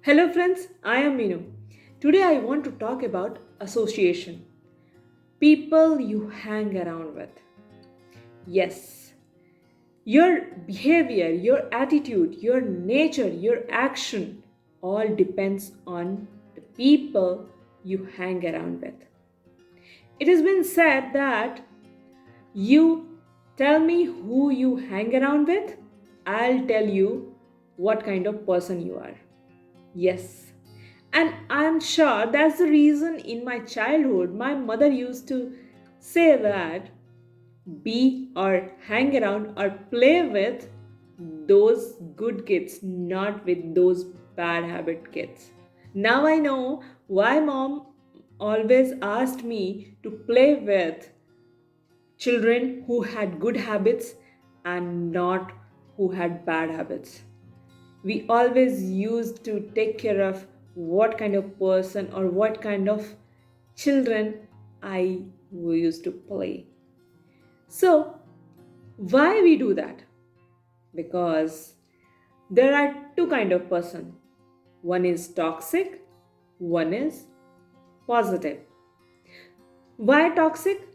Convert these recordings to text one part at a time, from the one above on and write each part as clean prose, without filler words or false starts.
Hello, friends. I am Meenu. Today, I want to talk about association. People you hang around with. Yes, your behavior, your attitude, your nature, your action all depends on the people you hang around with. It has been said that you tell me who you hang around with, I'll tell you what kind of person you are. Yes. And I'm sure that's the reason in my childhood my mother used to say that be or hang around or play with those good kids, not with those bad habit kids. Now I know why mom always asked me to play with children who had good habits and not who had bad habits. We always used to take care of what kind of person or what kind of children I used to play. So, why we do that? Because there are two kind of person. One is toxic, one is positive. Why toxic?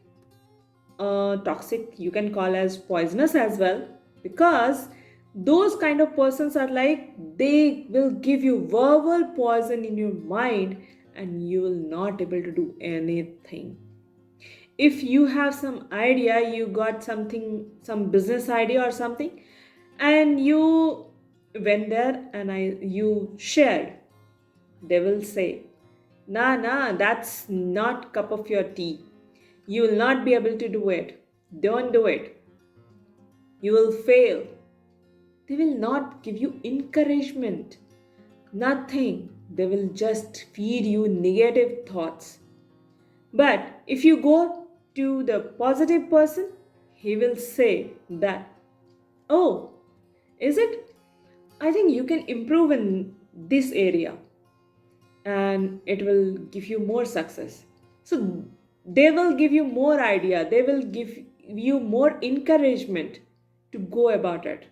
Toxic you can call as poisonous as well, because those kind of persons are like they will give you verbal poison in your mind and you will not able to do anything. If you have some idea, you got something, some business idea or something, and you went there and you shared, they will say, nah, that's not cup of your tea. You will not be able to do it. Don't do it. You will fail. They will not give you encouragement. Nothing. They will just feed you negative thoughts. But if you go to the positive person, he will say that, oh, is it? I think you can improve in this area and it will give you more success. So they will give you more idea, they will give you more encouragement to go about it.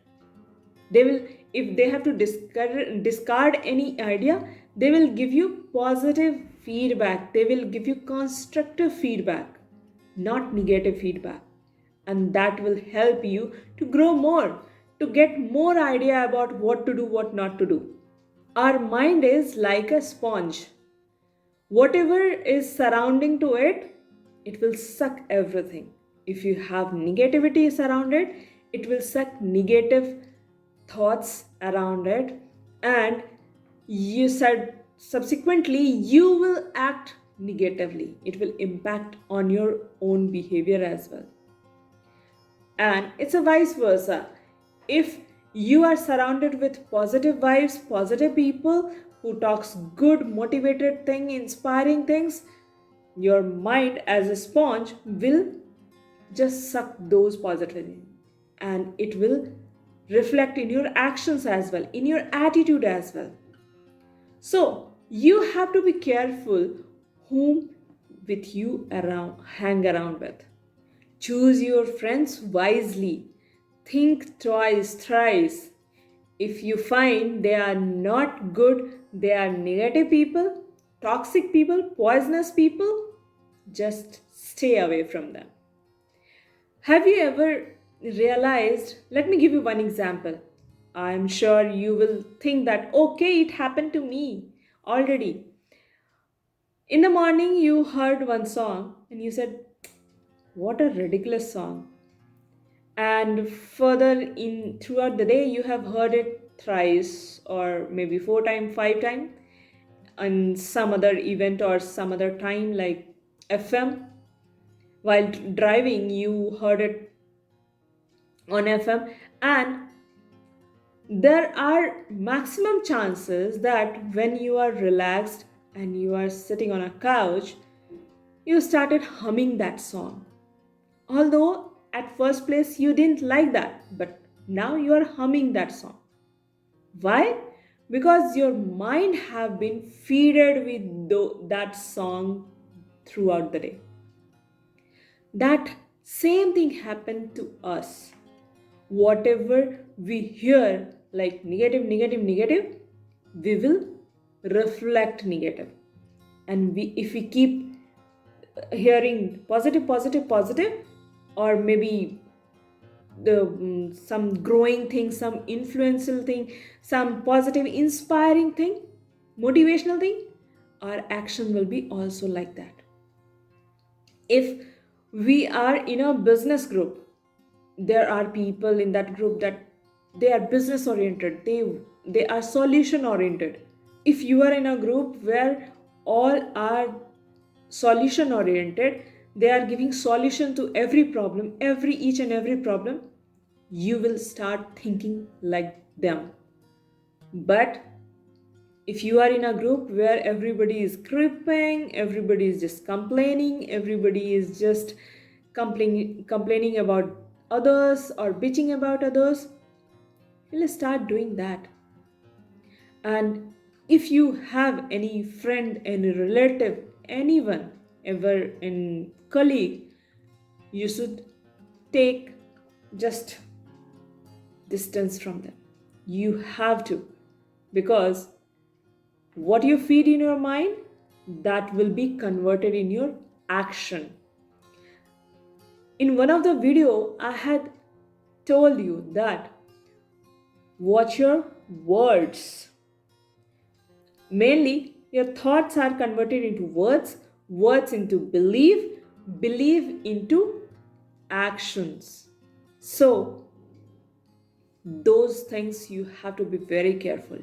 They will, if they have to discard any idea, they will give you positive feedback, they will give you constructive feedback, not negative feedback. And that will help you to grow more, to get more idea about what to do, what not to do. Our mind is like a sponge. Whatever is surrounding to it, it will suck everything. If you have negativity surrounded, it will suck negative thoughts around it, and you said subsequently you will act negatively. It will impact on your own behavior as well. And it's a vice versa. If you are surrounded with positive vibes, positive people who talks good motivated thing, inspiring things, your mind as a sponge will just suck those positively, and it will reflect in your actions as well, in your attitude as well. So you have to be careful whom with you around hang around with. Choose your friends wisely. Think twice, thrice. If you find they are not good, they are negative people, toxic people, poisonous people, just stay away from them. Have you ever realized? Let me give you one example. I'm sure you will think that, okay, it happened to me already. In the morning, you heard one song and you said, what a ridiculous song. And further in throughout the day, you have heard it thrice or maybe four times, five times on some other event or some other time like FM. While driving, you heard it on FM, and there are maximum chances that when you are relaxed and you are sitting on a couch, you started humming that song. Although at first place you didn't like that, but now you are humming that song. Why? Because your mind have been feeded with that song throughout the day. That same thing happened to us. Whatever we hear like negative, negative, negative, we will reflect negative. And if we keep hearing positive, positive, positive, or maybe some growing thing, some influential thing, some positive, inspiring thing, motivational thing, our action will be also like that. If we are in a business group, there are people in that group that they are business oriented, they are solution oriented. If you are in a group where all are solution oriented, they are giving solution to every problem, every each and every problem, you will start thinking like them. But if you are in a group where everybody is cripping, everybody is just complaining, everybody is just complaining about others or bitching about others, you'll start doing that. And if you have any friend, any relative, anyone, ever in colleague, you should take just distance from them. You have to, because what you feed in your mind, that will be converted in your action. In one of the video, I had told you that watch your words. Mainly, your thoughts are converted into words, words into belief, belief into actions. So, those things you have to be very careful.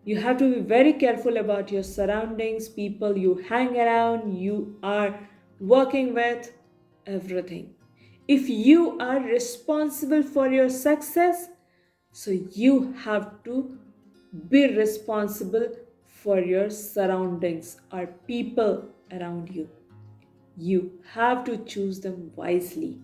You have to be very careful about your surroundings, people you hang around, you are working with, everything. If you are responsible for your success, so you have to be responsible for your surroundings or people around you. You have to choose them wisely.